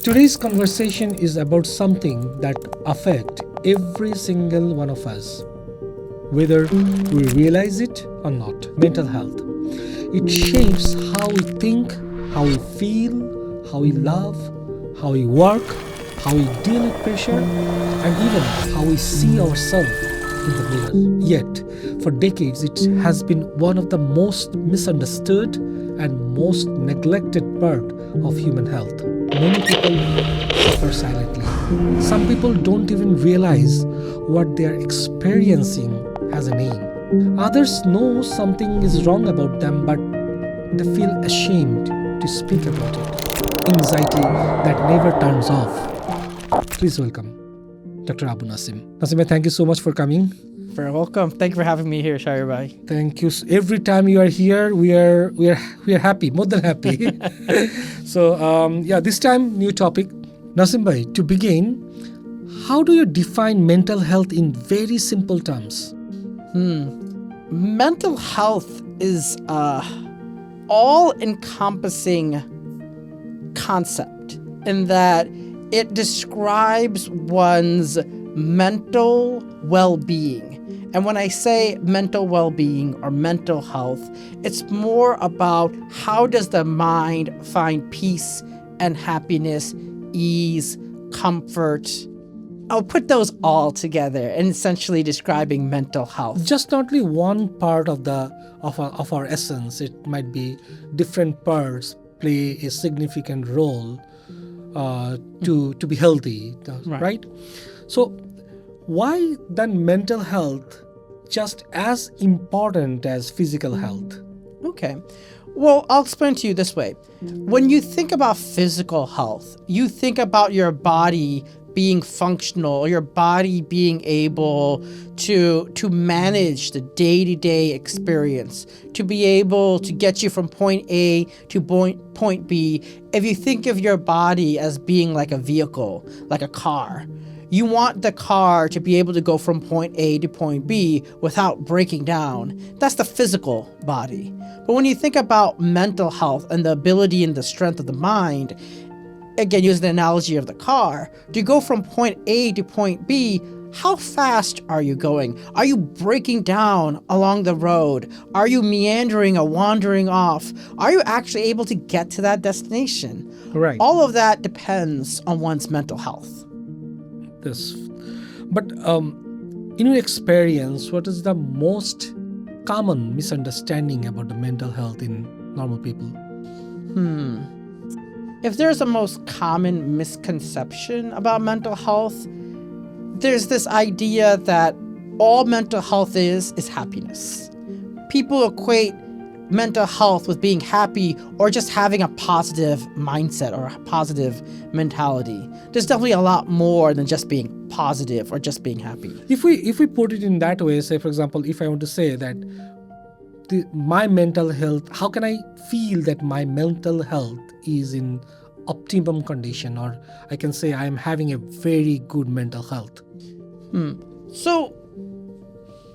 Today's conversation is about something that affects every single one of us, whether we realize it or not. Mental health. It shapes how we think, how we feel, how we love, how we work, how we deal with pressure, and even how we see ourselves in the mirror. Yet, for decades, it has been one of the most misunderstood and most neglected part of human health. Many people suffer silently. Some people don't even realize what they are experiencing has a name. Others know something is wrong about them, but they feel ashamed to speak about it. Anxiety that never turns off. Please welcome Dr. Abu Nasim. Nasim, thank you so much for coming. Very welcome. Thank you for having me here, Shahir Bhai. Thank you. Every time you are here, we are happy, more than happy. So this time new topic. Nasim Bhai, to begin, how do you define mental health in very simple terms? Mental health is all-encompassing concept in that it describes one's mental well-being. And when I say mental well-being or mental health, it's more about how does the mind find peace and happiness, ease, comfort. I'll put those all together in essentially describing mental health. Just not only one part of our essence. It might be different parts play a significant role to be healthy, right? So why then mental health just as important as physical health? Okay. Well, I'll explain to you this way. When you think about physical health, you think about your body being functional, your body being able to manage the day-to-day experience, to be able to get you from point A to point B. If you think of your body as being like a vehicle, like a car, you want the car to be able to go from point A to point B without breaking down. That's the physical body. But when you think about mental health and the ability and the strength of the mind, again, using the analogy of the car, to go from point A to point B, how fast are you going? Are you breaking down along the road? Are you meandering or wandering off? Are you actually able to get to that destination? Right. All of that depends on one's mental health. But in your experience, what is the most common misunderstanding about the mental health in normal people? If there's a most common misconception about mental health, there's this idea that all mental health is happiness. People equate mental health with being happy or just having a positive mindset or a positive mentality. There's definitely a lot more than just being positive or just being happy. If we put it in that way, say for example, if I want to say that my mental health, how can I feel that my mental health is in optimum condition, or I can say I am having a very good mental health? So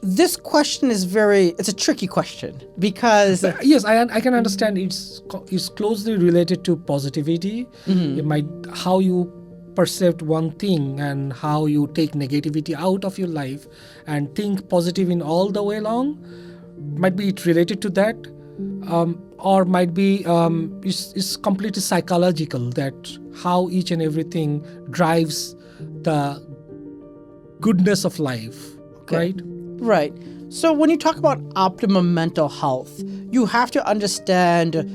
this question is it's a tricky question because... Yes, I can understand it's closely related to positivity. It might, how you perceive one thing and how you take negativity out of your life and think positive in all the way along. Might be it related to that, or might be it's completely psychological, that how each and everything drives the goodness of life, right? Right. So when you talk about optimum mental health, you have to understand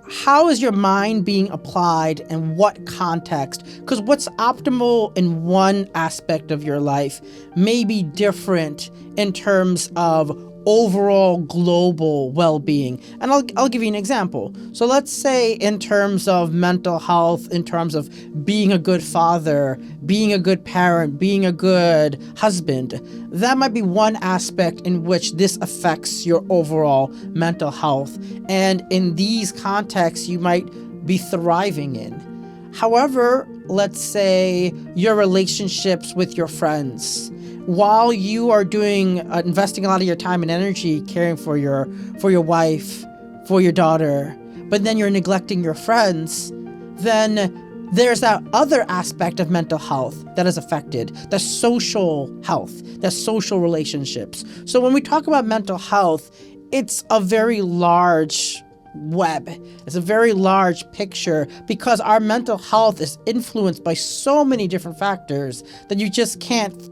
how is your mind being applied and what context? Because what's optimal in one aspect of your life may be different in terms of overall global well-being. And I'll give you an example. So let's say in terms of mental health, in terms of being a good father, being a good parent, being a good husband, that might be one aspect in which this affects your overall mental health. And in these contexts, you might be thriving in. However, let's say your relationships with your friends, while you are investing a lot of your time and energy caring for your wife, for your daughter, but then you're neglecting your friends, then there's that other aspect of mental health that is affected, the social health, the social relationships. So when we talk about mental health, it's a very large web. It's a very large picture because our mental health is influenced by so many different factors that you just can't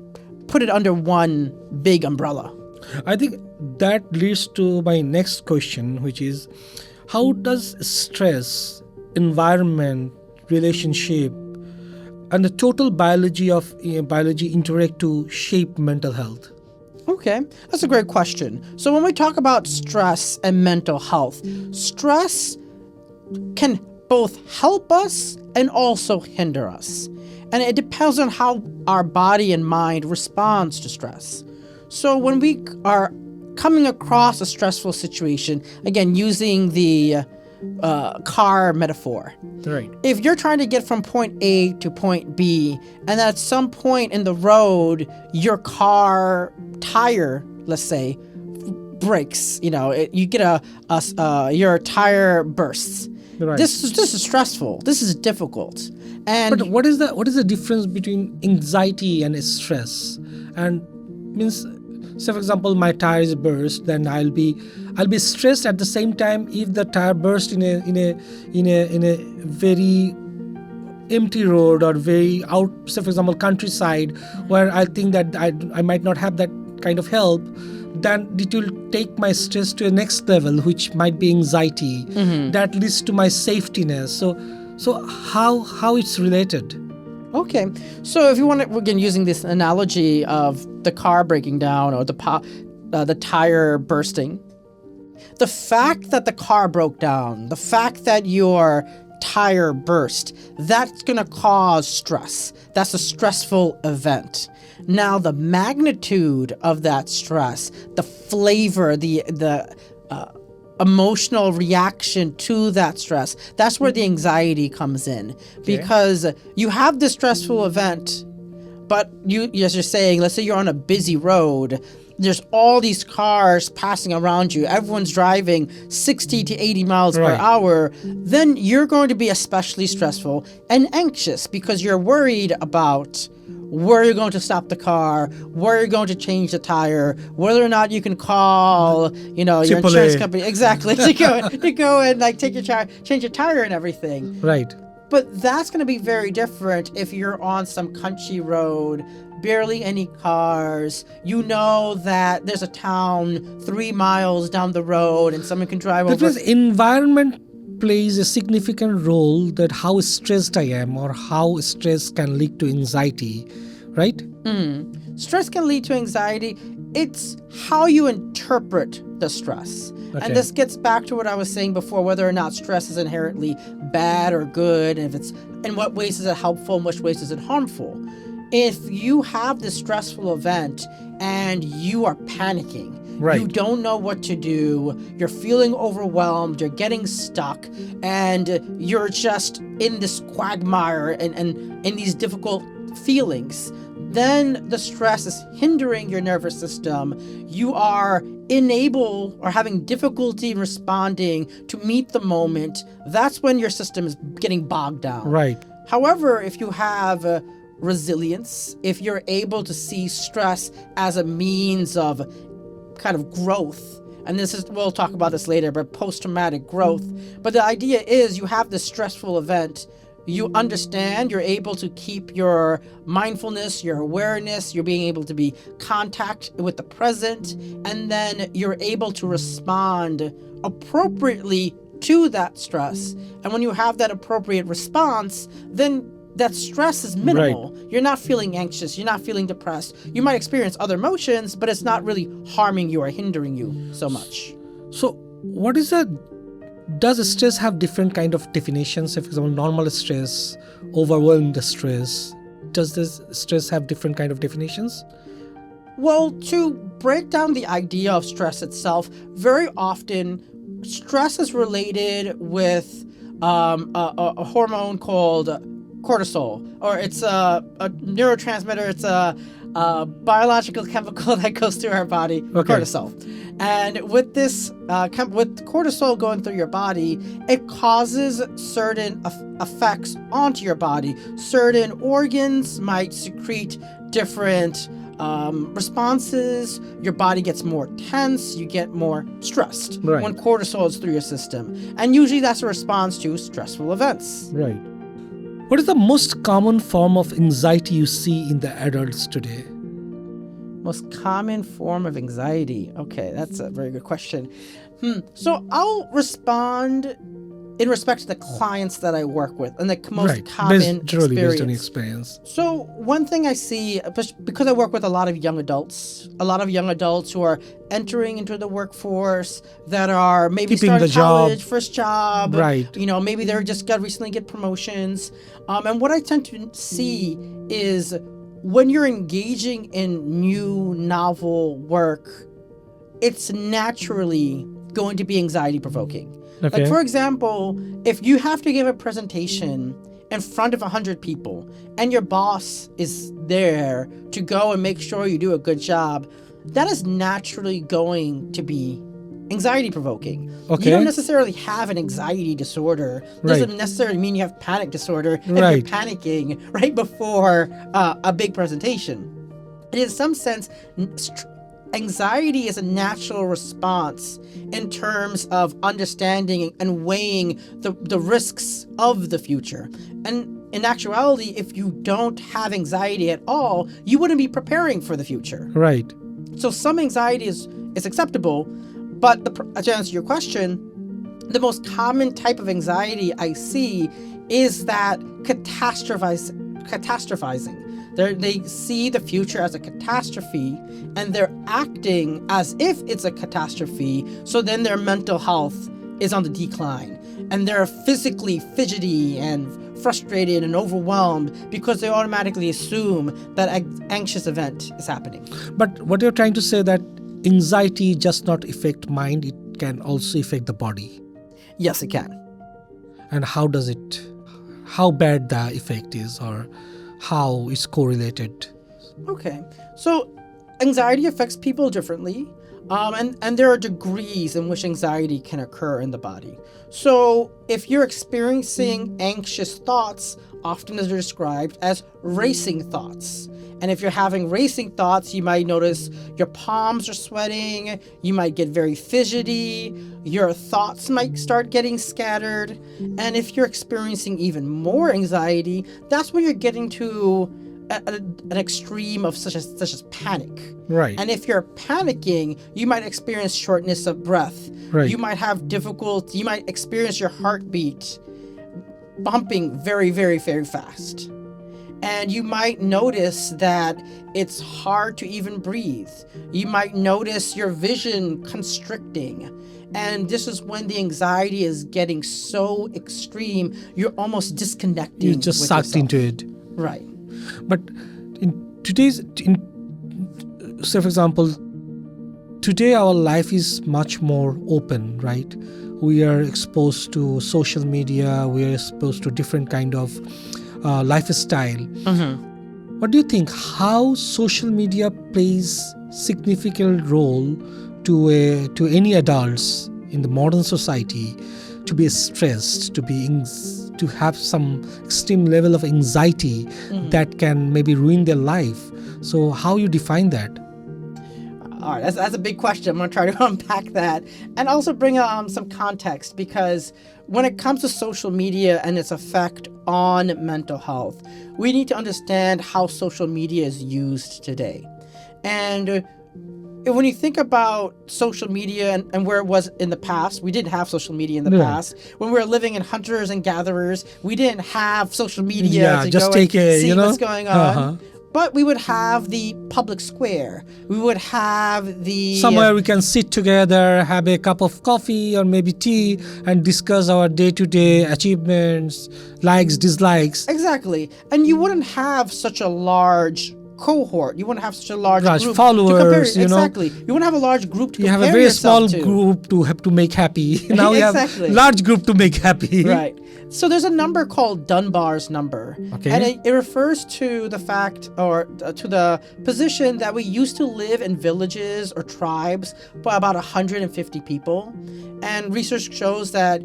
put it under one big umbrella. I think that leads to my next question, which is, how does stress, environment, relationship, and the total biology interact to shape mental health? Okay, that's a great question. So when we talk about stress and mental health, stress can both help us and also hinder us. And it depends on how our body and mind responds to stress. So when we are coming across a stressful situation, again, using the car metaphor. Right. If you're trying to get from point A to point B, and at some point in the road, your car tire, let's say, breaks, you get your tire bursts. Right. This is stressful. This is difficult. And But what is the difference between anxiety and stress? And means, say for example, my tire is burst, then I'll be stressed at the same time if the tire burst in a very empty road or very out, say for example, countryside, where I think that I might not have that kind of help. Then it will take my stress to a next level, which might be anxiety. That leads to my safetiness. So how it's related? Okay, so if you want to, again, using this analogy of the car breaking down or the tire bursting, the fact that the car broke down, the fact that your tire burst, that's going to cause stress. That's a stressful event. Now, the magnitude of that stress, the flavor, the emotional reaction to that stress, that's where the anxiety comes in. Because you have this stressful event, but as you're saying, let's say you're on a busy road, there's all these cars passing around you, everyone's driving 60 to 80 miles per hour, then you're going to be especially stressful and anxious because you're worried about where you're going to stop the car, where you're going to change the tire, whether or not you can call, your insurance company, exactly, to go and like change your tire and everything. Right. But that's going to be very different if you're on some country road, barely any cars. You know that there's a town 3 miles down the road and someone can drive over. Because environment plays a significant role that how stressed I am or how stress can lead to anxiety, right? Stress can lead to anxiety. It's how you interpret the stress. Okay. And this gets back to what I was saying before, whether or not stress is inherently bad or good, and in what ways is it helpful, in which ways is it harmful. If you have this stressful event and you are panicking, you don't know what to do, you're feeling overwhelmed, you're getting stuck, and you're just in this quagmire and in these difficult feelings, then the stress is hindering your nervous system. You are unable or having difficulty responding to meet the moment. That's when your system is getting bogged down. Right. However, if you have resilience, if you're able to see stress as a means of kind of growth, and we'll talk about this later, but post-traumatic growth. But the idea is you have this stressful event, you understand, you're able to keep your mindfulness, your awareness, you're being able to be contact with the present, and then you're able to respond appropriately to that stress. And when you have that appropriate response, then that stress is minimal. You're not feeling anxious, you're not feeling depressed. You might experience other emotions, but it's not really harming you or hindering you so much. So what is that? Does stress have different kind of definitions? For example, normal stress, overwhelmed stress. Does this stress have different kind of definitions? Well, to break down the idea of stress itself, very often stress is related with a hormone called cortisol, or it's a neurotransmitter. It's a biological chemical that goes through our body, cortisol. And with this, with cortisol going through your body, it causes certain effects onto your body. Certain organs might secrete different responses. Your body gets more tense. You get more stressed when cortisol is through your system. And usually that's a response to stressful events. Right. What is the most common form of anxiety you see in the adults today? Most common form of anxiety. Okay, that's a very good question. So I'll respond in respect to the clients that I work with and the most common based on experience. So one thing I see, because I work with a lot of young adults who are entering into the workforce, that are maybe starting college, first job, maybe they're just recently get promotions. And what I tend to see is when you're engaging in new, novel work, it's naturally going to be anxiety provoking. Okay. Like, for example, if you have to give a presentation in front of 100 people and your boss is there to go and make sure you do a good job, that is naturally going to be anxiety provoking. Okay. You don't necessarily have an anxiety disorder. Doesn't necessarily mean you have panic disorder if you're panicking right before a big presentation. In some sense, anxiety is a natural response in terms of understanding and weighing the risks of the future. And in actuality, if you don't have anxiety at all, you wouldn't be preparing for the future. Right. So some anxiety is acceptable, but to answer your question, the most common type of anxiety I see is that catastrophizing. They see the future as a catastrophe, and they're acting as if it's a catastrophe, so then their mental health is on the decline. And they're physically fidgety and frustrated and overwhelmed because they automatically assume that an anxious event is happening. But what you're trying to say that anxiety just not affect mind, it can also affect the body. Yes, it can. And how bad the effect is, or how it's correlated? Okay, so anxiety affects people differently, and there are degrees in which anxiety can occur in the body. So if you're experiencing anxious thoughts, often they're described as racing thoughts. And if you're having racing thoughts, you might notice your palms are sweating, you might get very fidgety, your thoughts might start getting scattered. And if you're experiencing even more anxiety, that's when you're getting to an extreme of such as panic. Right. And if you're panicking, you might experience shortness of breath. Right. You might have difficulty, you might experience your heartbeat bumping very, very, very fast. And you might notice that it's hard to even breathe. You might notice your vision constricting. And this is when the anxiety is getting so extreme, you're almost disconnecting. You're just sucked into it. Right. But say for example, today our life is much more open, right? We are exposed to social media, we are exposed to different kind of lifestyle. Mm-hmm. What do you think? How social media plays significant role to any adults in the modern society to be stressed, to have some extreme level of anxiety that can maybe ruin their life? So how you define that? All right, that's a big question. I'm going to try to unpack that and also bring some context, because when it comes to social media and its effect on mental health, we need to understand how social media is used today. And when you think about social media and where it was in the past, we didn't have social media in the past. When we were living in hunters and gatherers, we didn't have social media to just go take and it, see what's going on. Uh-huh. But we would have the public square. We would have the... Somewhere we can sit together, have a cup of coffee or maybe tea and discuss our day-to-day achievements, likes, dislikes. Exactly. And you wouldn't have such a large cohort. You want to have such a large group followers, to compare. Exactly. You want to have a large group to you compare have a very yourself small to. group to have to make happy. Now Exactly. you have large group to make happy. Right. So there's a number called Dunbar's number. Okay. And it refers to the fact or to the position that we used to live in villages or tribes by about 150 people. And research shows that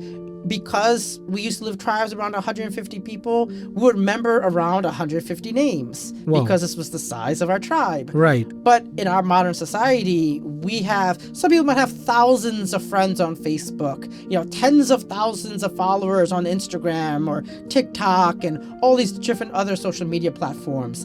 because we used to live tribes around 150 people, we would remember around 150 names. Wow. Because this was the size of our tribe. Right. But in our modern society, some people might have thousands of friends on Facebook, tens of thousands of followers on Instagram or TikTok and all these different other social media platforms.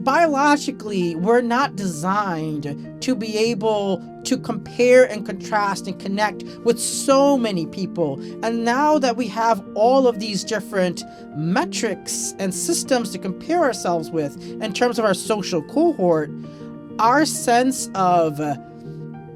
Biologically, we're not designed to be able to compare and contrast and connect with so many people. And now that we have all of these different metrics and systems to compare ourselves with in terms of our social cohort, our sense of,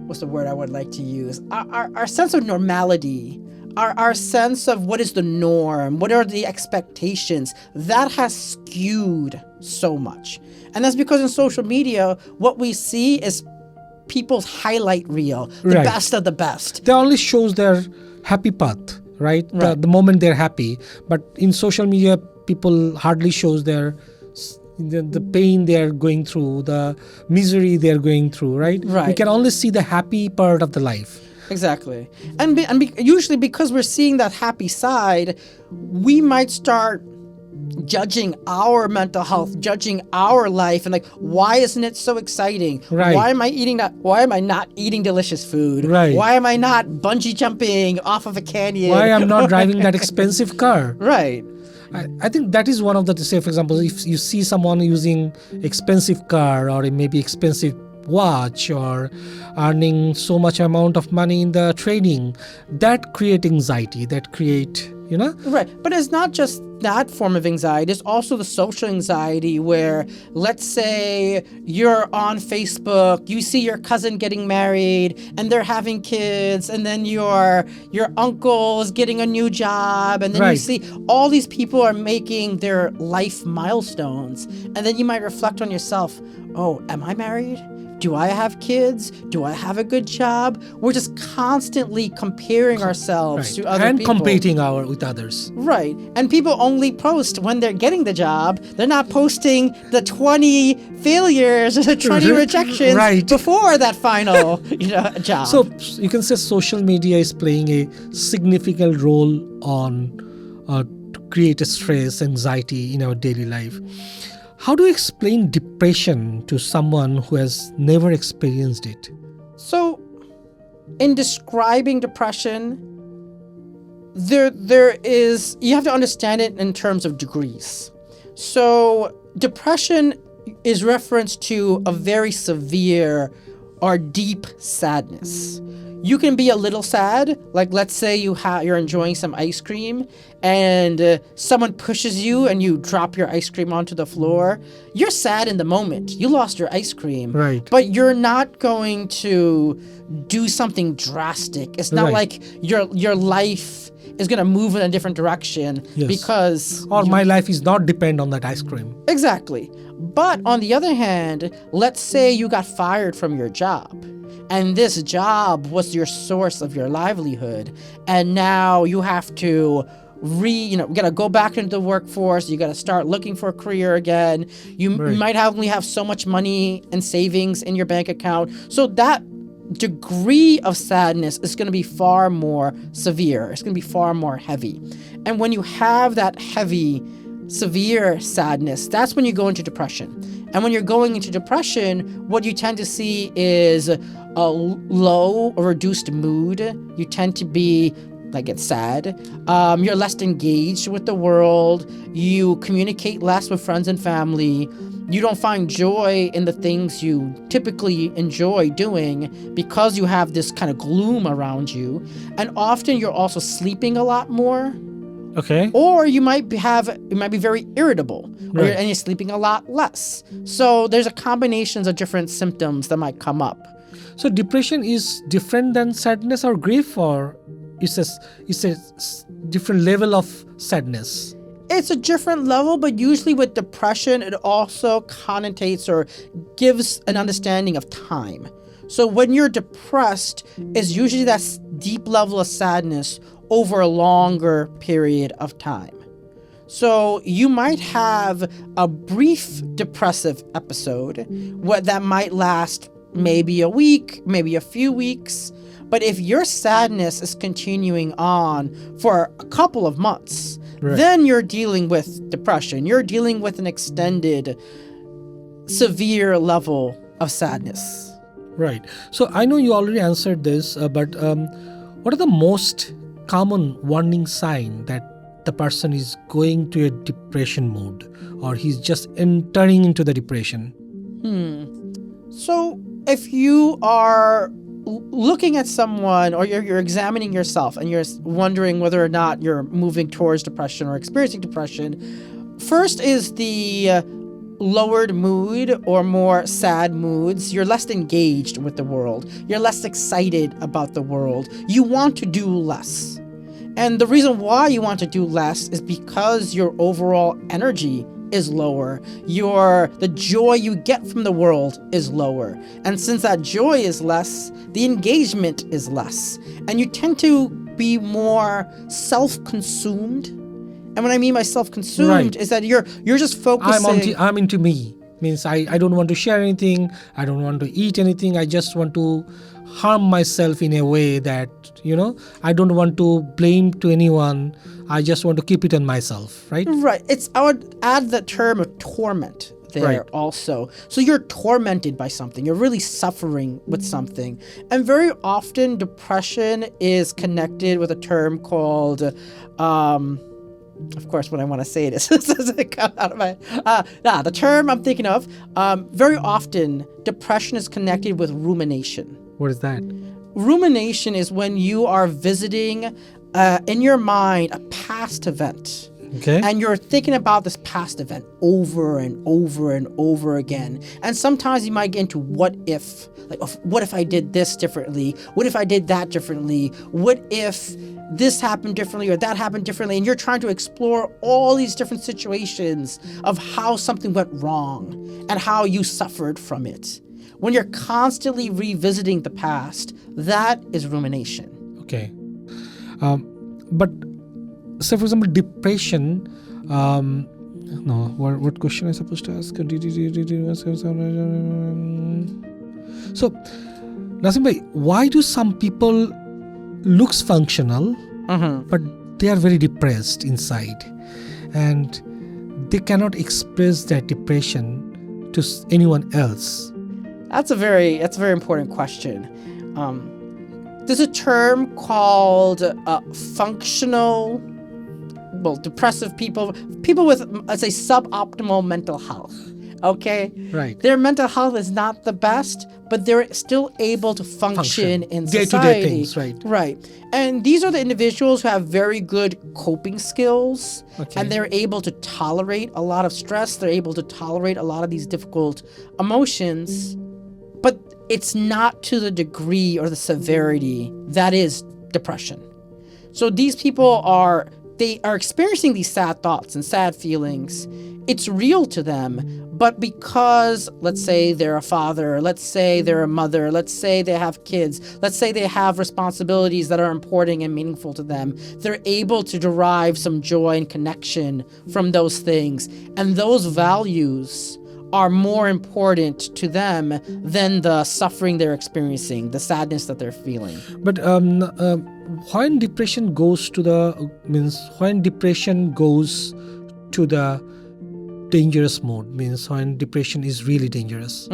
what's the word I would like to use? Our sense of normality, our sense of what is the norm, what are the expectations, that has skewed so much. And that's because in social media, what we see is people's highlight reel, the best of the best. They only shows their happy path, right? The moment they're happy. But in social media, people hardly shows the pain they're going through, the misery they're going through, right? We can only see the happy part of the life. Exactly. And usually because we're seeing that happy side, we might start judging our mental health, judging our life, and like, why isn't it so exciting? Why am I eating that? Why am I not eating delicious food? Why am I not bungee jumping off of a canyon? Why I'm not driving that expensive car? I think that is one of the, say for example, if you see someone using expensive car or maybe expensive watch or earning so much amount of money in the trading, that create anxiety, that create, But it's not just that form of anxiety. It's also the social anxiety where, let's say you're on Facebook, you see your cousin getting married and they're having kids, and then your uncle is getting a new job, and then you see all these people are making their life milestones, and then you might reflect on yourself, oh, am I married? Do I have kids? Do I have a good job? We're just constantly comparing ourselves to other people. And competing with others. Right. And people only post when they're getting the job. They're not posting the 20 failures or the 20 rejections before that final job. So you can say social media is playing a significant role on to create a stress, anxiety in our daily life. How do you explain depression to someone who has never experienced it? So, in describing depression, there is, you have to understand it in terms of degrees. So, depression is reference to a very severe or deep sadness. You can be a little sad, like let's say you're enjoying some ice cream and someone pushes you and you drop your ice cream onto the floor. You're sad in the moment. You lost your ice cream. But you're not going to do something drastic. It's not like your life is going to move in a different direction because... Or my life is not depend on that ice cream. Exactly. But on the other hand, let's say you got fired from your job. And this job was your source of your livelihood. And now you have to gotta go back into the workforce. You gotta start looking for a career again. You might only have so much money and savings in your bank account. So that degree of sadness is going to be far more severe. It's going to be far more heavy. And when you have that heavy, severe sadness, that's when you go into depression. And when you're going into depression, what you tend to see is a low or reduced mood. You tend to be get sad. You're less engaged with the world. You communicate less with friends and family. You don't find joy in the things you typically enjoy doing because you have this kind of gloom around you. And often you're also sleeping a lot more. Okay. Or you might be very irritable, and you're sleeping a lot less. So there's a combinations of different symptoms that might come up. So depression is different than sadness or grief, or it's a different level of sadness? It's a different level, but usually with depression, it also connotates or gives an understanding of time. So when you're depressed, it's usually that deep level of sadness over a longer period of time. So you might have a brief depressive episode that might last maybe a week, maybe a few weeks. But if your sadness is continuing on for a couple of months, then you're dealing with depression. You're dealing with an extended, severe level of sadness. Right. So I know you already answered this, but what are the most common warning sign that the person is going to a depression mode or he's just entering into the depression? So if you are looking at someone or you're examining yourself and you're wondering whether or not you're moving towards depression or experiencing depression, first is the lowered mood or more sad moods. You're less engaged with the world. You're less excited about the world. You want to do less. And the reason why you want to do less is because your overall energy is lower. The joy you get from the world is lower. And since that joy is less, the engagement is less. And you tend to be more self-consumed. And what I mean by self-consumed is that you're just focusing. I'm into me. Means I don't want to share anything. I don't want to eat anything. I just want to harm myself in a way that, I don't want to blame to anyone. I just want to keep it on myself, right? Right. I would add the term of torment there also. So you're tormented by something. You're really suffering with something. And very often depression is connected with a term called, of course, when I want to say this, doesn't come out of my, the term I'm thinking of, very often depression is connected with rumination. What is that? Rumination is when you are visiting in your mind a past event. Okay. And you're thinking about this past event over and over and over again. And sometimes you might get into what if. Like, what if I did this differently? What if I did that differently? What if this happened differently or that happened differently? And you're trying to explore all these different situations of how something went wrong and how you suffered from it. When you're constantly revisiting the past, that is rumination. Okay. But say, for example, depression, what question am I supposed to ask? So, Nasim bhai, why do some people looks functional, but they are very depressed inside and they cannot express their depression to anyone else? That's a very important question. There's a term called depressive people with, let's say, suboptimal mental health. Okay? Right. Their mental health is not the best, but they're still able to function in society. Day-to-day things, right. Right. And these are the individuals who have very good coping skills, and they're able to tolerate a lot of stress. They're able to tolerate a lot of these difficult emotions, but it's not to the degree or the severity that is depression. So these people are experiencing these sad thoughts and sad feelings. It's real to them, but because, let's say they're a father, let's say they're a mother, let's say they have kids, let's say they have responsibilities that are important and meaningful to them, they're able to derive some joy and connection from those things. And those values are more important to them than the suffering they're experiencing, the sadness that they're feeling. But when depression goes to the dangerous mode, means when depression is really dangerous.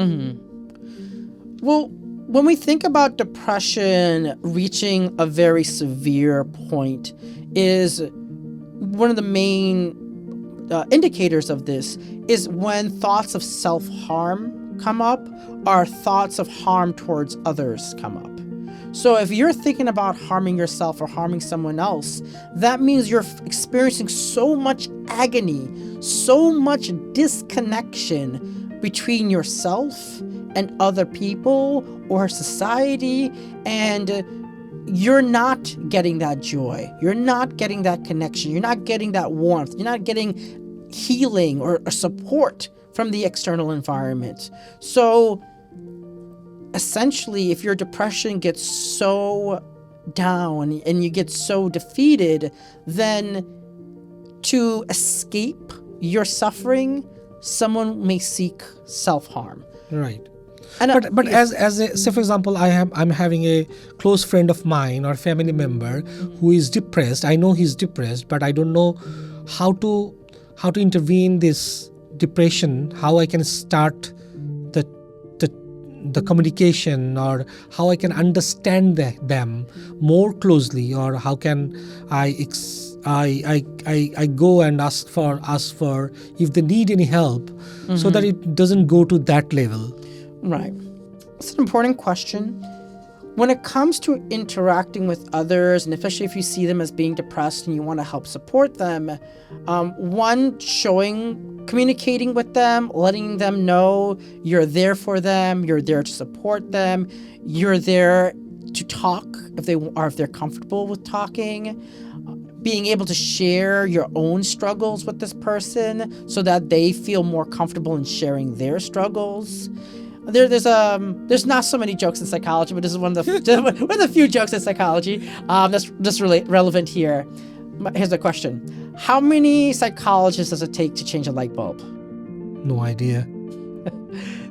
Well, when we think about depression reaching a very severe point, is one of the main indicators of this is when thoughts of self-harm come up or thoughts of harm towards others come up. So if you're thinking about harming yourself or harming someone else, that means you're experiencing so much agony, so much disconnection between yourself and other people or society, and you're not getting that joy. You're not getting that connection. You're not getting that warmth. You're not getting healing or support from the external environment. So essentially, if your depression gets so down and you get so defeated, then to escape your suffering, someone may seek self-harm. Right. And But as a, say for example, I'm having a close friend of mine or family member who is depressed. I know he's depressed, but I don't know how to intervene this depression, how I can start the communication, or how I can understand them more closely, or how can I go and ask for if they need any help, so that it doesn't go to that level. Right. It's an important question. When it comes to interacting with others, and especially if you see them as being depressed and you want to help support them, one, communicating with them, letting them know you're there for them, you're there to support them, you're there to talk if they're comfortable with talking, being able to share your own struggles with this person so that they feel more comfortable in sharing their struggles. There's not so many jokes in psychology, but this is one of the few jokes in psychology that's really relevant here. Here's the question: how many psychologists does it take to change a light bulb? No idea.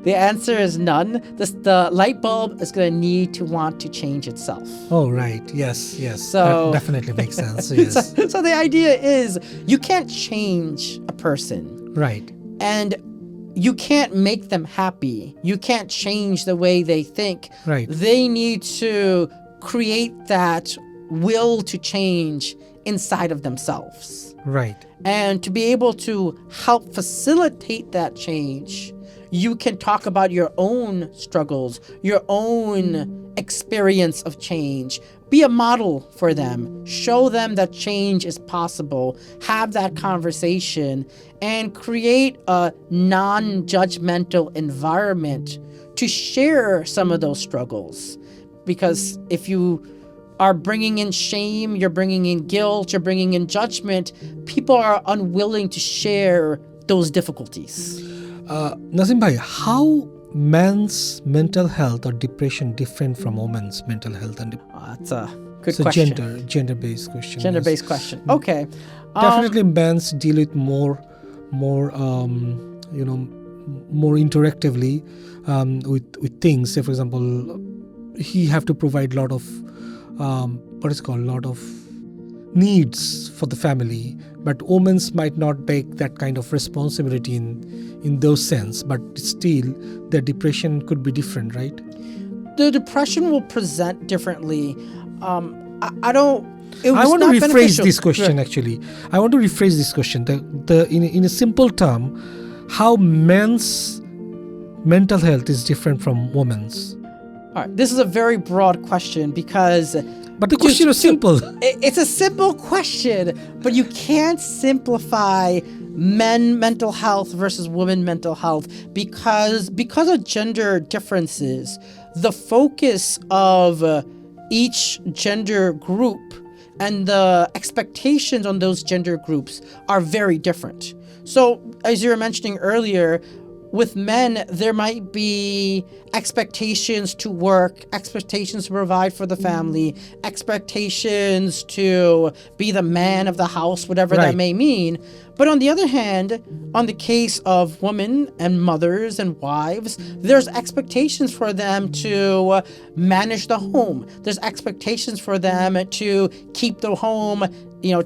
The answer is none. The light bulb is going to need to want to change itself. Oh, right. Yes. So, that definitely makes sense. Yes. So the idea is you can't change a person. Right. And you can't make them happy. You can't change the way they think. Right. They need to create that will to change inside of themselves. Right. And to be able to help facilitate that change, you can talk about your own struggles, your own experience of change. Be a model for them. Show them that change is possible. Have that conversation and create a non-judgmental environment to share some of those struggles. Because if you are bringing in shame, you're bringing in guilt, you're bringing in judgment, people are unwilling to share those difficulties. Nazim bhai, how men's mental health or depression different from women's mental health and That's a good so question. gender-based question. Gender-based question. Okay. Definitely, men's deal with more interactively with things. Say, for example, he have to provide lot of needs for the family, but women might not take that kind of responsibility in those sense, but still their depression could be different, right? The depression will present differently. I want to rephrase this question. Actually, I want to rephrase this question. In a simple term, how men's mental health is different from women's. All right, this is a very broad question because. But the question is simple. It's a simple question, but you can't simplify men mental health versus women mental health because of gender differences. The focus of each gender group and the expectations on those gender groups are very different. So, as you were mentioning earlier, with men, there might be expectations to work, expectations to provide for the family, expectations to be the man of the house, whatever that may mean. But on the other hand, on the case of women and mothers and wives, there's expectations for them to manage the home. There's expectations for them to keep the home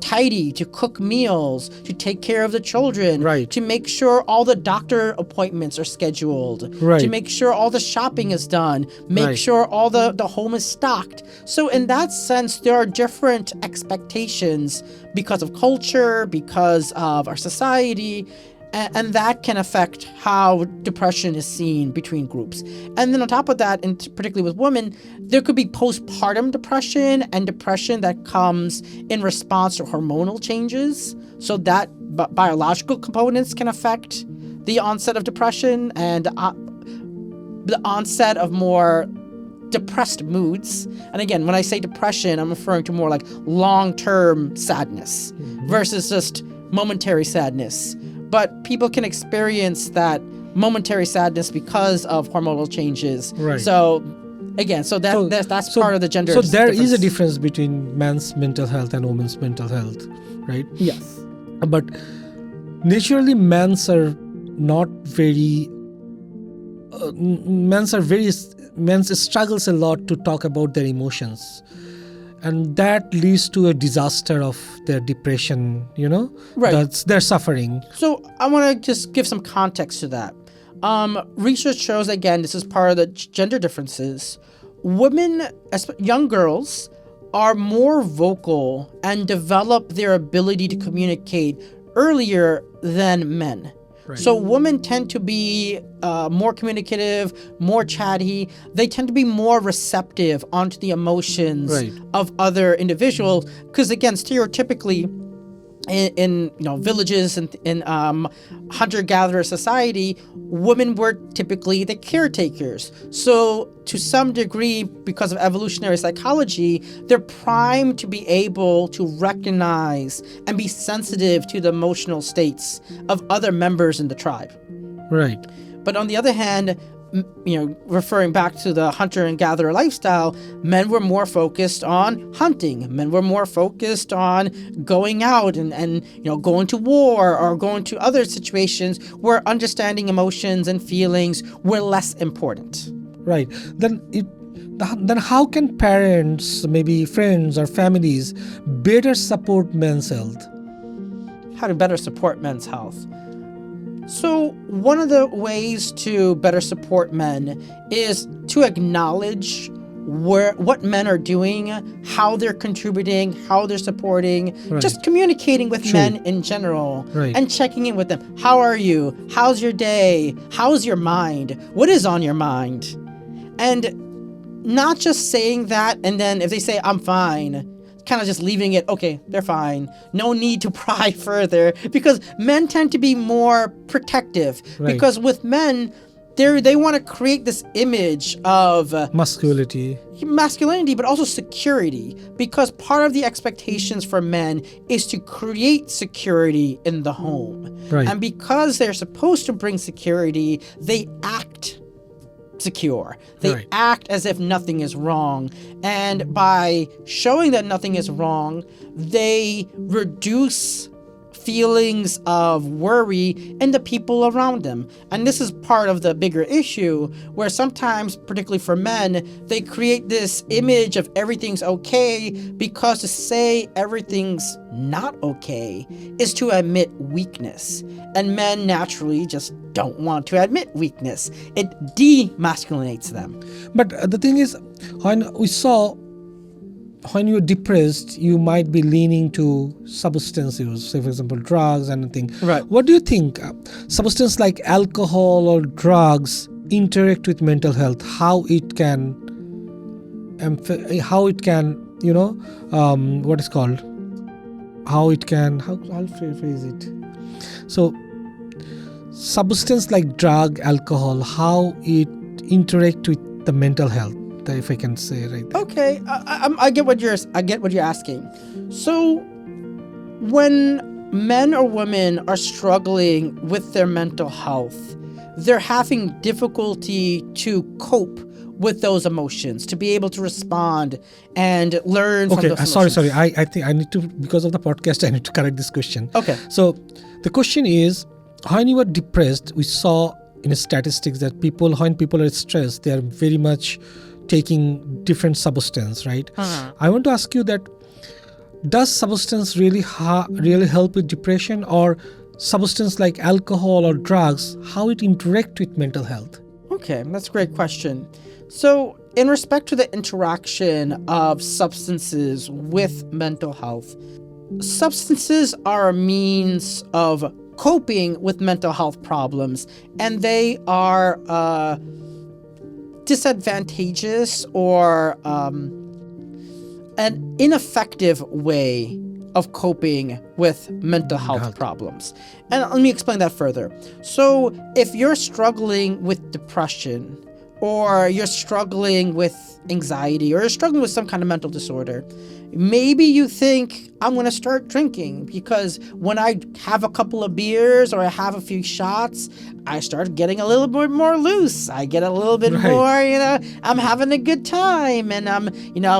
tidy, to cook meals, to take care of the children, to make sure all the doctor appointments are scheduled, to make sure all the shopping is done, make sure all the home is stocked. So in that sense, there are different expectations because of culture, because of our society, and that can affect how depression is seen between groups. And then on top of that, and particularly with women, there could be postpartum depression and depression that comes in response to hormonal changes. So that biological components can affect the onset of depression and the onset of more depressed moods. And again, when I say depression, I'm referring to more like long-term sadness versus just momentary sadness. But people can experience that momentary sadness because of hormonal changes. Right. So again, that's part of the gender. So there difference. is a difference between man's mental health and women's mental health, right? Yes. But naturally, men struggles a lot to talk about their emotions, and that leads to a disaster of their depression. Right. That's their suffering. So I want to just give some context to that. Research shows, again, this is part of the gender differences. Women, young girls, are more vocal and develop their ability to communicate earlier than men. Right. So women tend to be more communicative, more chatty. They tend to be more receptive onto the emotions of other individuals. Because again, stereotypically, in villages and in hunter-gatherer society, women were typically the caretakers. So to some degree, because of evolutionary psychology, they're primed to be able to recognize and be sensitive to the emotional states of other members in the tribe. Right. But on the other hand, referring back to the hunter and gatherer lifestyle, men were more focused on hunting. Men were more focused on going out and going to war or going to other situations where understanding emotions and feelings were less important. Right. Then how can parents, maybe friends or families, better support men's health? How to better support men's health? So one of the ways to better support men is to acknowledge what men are doing, how they're contributing, how they're supporting, just communicating with men in general and checking in with them. How are you? How's your day? How's your mind? What is on your mind? And not just saying that and then if they say, I'm fine, kind of just leaving it, okay, they're fine. No need to pry further, because men tend to be more protective. Because with men, they want to create this image of masculinity, but also security. Because part of the expectations for men is to create security in the home. And because they're supposed to bring security, they act secure. They act as if nothing is wrong. And by showing that nothing is wrong, they reduce feelings of worry in the people around them. And this is part of the bigger issue where sometimes, particularly for men, they create this image of everything's okay, because to say everything's not okay is to admit weakness. And men naturally just don't want to admit weakness. It demasculinates them. But the thing is, when you're depressed, you might be leaning to substance use, say for example drugs and anything. What do you think substance like alcohol or drugs interact with mental health? How it can I'll phrase it. So substance like drug, alcohol, how it interact with the mental health, if I can say right there. Okay, I get what you're asking. So when men or women are struggling with their mental health, they're having difficulty to cope with those emotions, to be able to respond and learn from those emotions. Sorry. I think I need to, because of the podcast, I need to correct this question. Okay. So the question is, when you are depressed, we saw in statistics that when people are stressed, they are very much taking different substance, right? I want to ask you that, does substance really help with depression, or substance like alcohol or drugs, how it interact with mental health? Okay, that's a great question. So in respect to the interaction of substances with mental health, substances are a means of coping with mental health problems, and they are disadvantageous or an ineffective way of coping with mental health problems. And let me explain that further. So if you're struggling with depression, or you're struggling with anxiety, or you're struggling with some kind of mental disorder, maybe you think, I'm going to start drinking because when I have a couple of beers or I have a few shots, I start getting a little bit more loose. I get a little bit more, I'm having a good time, and I'm,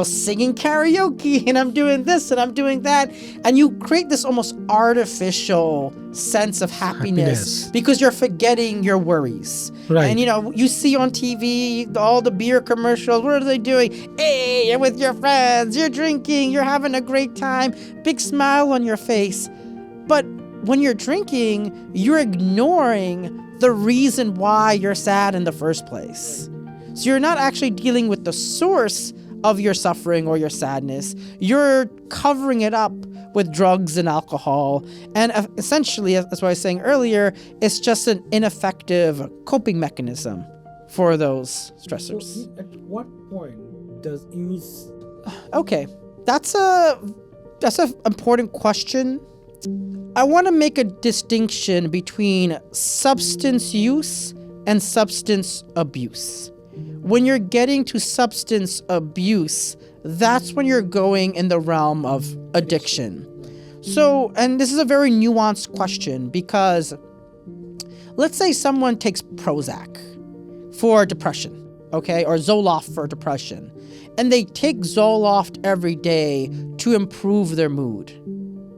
singing karaoke, and I'm doing this and I'm doing that. And you create this almost artificial sense of happiness because you're forgetting your worries. Right. And, you see on TV, all the beer commercials, what are they doing? Hey, you're with your friends, you're drinking, you're having a great time, big smile on your face. But when you're drinking, you're ignoring the reason why you're sad in the first place. So you're not actually dealing with the source of your suffering or your sadness. You're covering it up with drugs and alcohol. And essentially, as what I was saying earlier, it's just an ineffective coping mechanism for those stressors. So at what point does use... Okay, that's an important question. I want to make a distinction between substance use and substance abuse. When you're getting to substance abuse, that's when you're going in the realm of addiction. So, and this is a very nuanced question because let's say someone takes Prozac for depression, okay, or Zoloft for depression, and they take Zoloft every day to improve their mood.